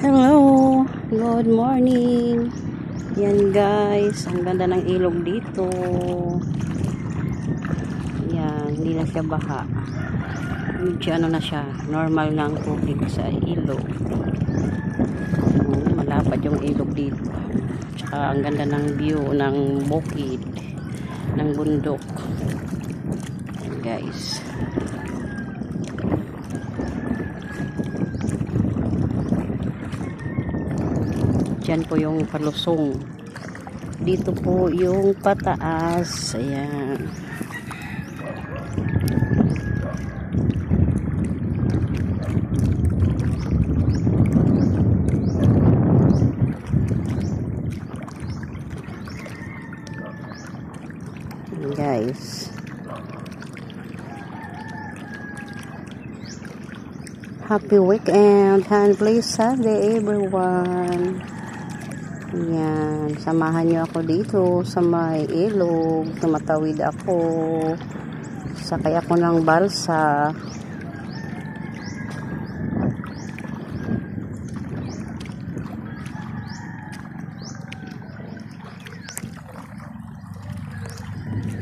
Hello, good morning. Yan guys, ang ganda ng ilog dito. Yan, hindi na siya baha. Medyo ano na siya, normal na ang tubig sa ilog. Malapad yung ilog dito. Tsaka ang ganda ng view ng bukid, ng bundok. Yan guys. Diyan po yung palusong. Dito po yung pataas. Ayan. Ayan guys. Happy weekend and please Sunday everyone. Yan, samahan nyo ako dito sa may ilog. Tumatawid ako. Sakay ako ng balsa.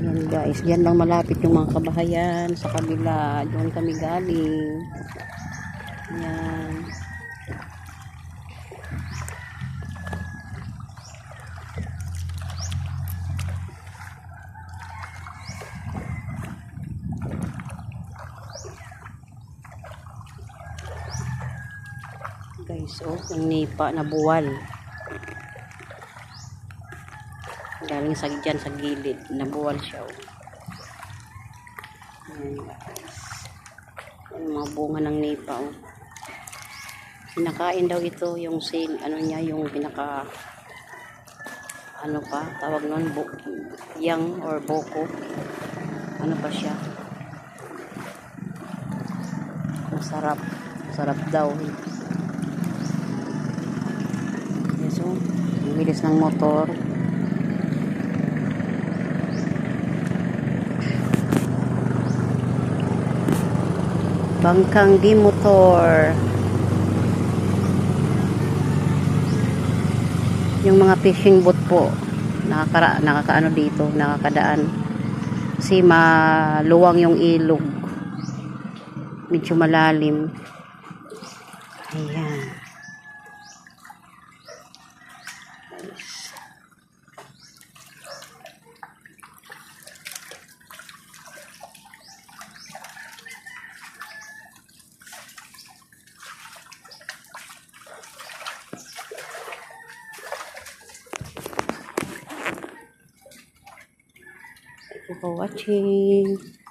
Yan guys, yan lang malapit yung mga kabahayan. Sa kabila, doon kami galing. Yan. Guys, oh, yung nipa na buwal. Galing sa dyan sa gilid, nabuwal siya. Oh. Ayan guys. Yung mga bunga ng nipa. Oh. Pinakain daw ito yung ano niya, yung pinaka ano pa, tawag nun, yang or boko. Ano pa siya? Masarap. Masarap daw. So, ang bilis ng motor. Bangkang di motor. Yung mga fishing boat po, nakakaano dito, nakakadaan. Kasi maluwang yung ilog. Medyo malalim. Ayan. Thank you for watching.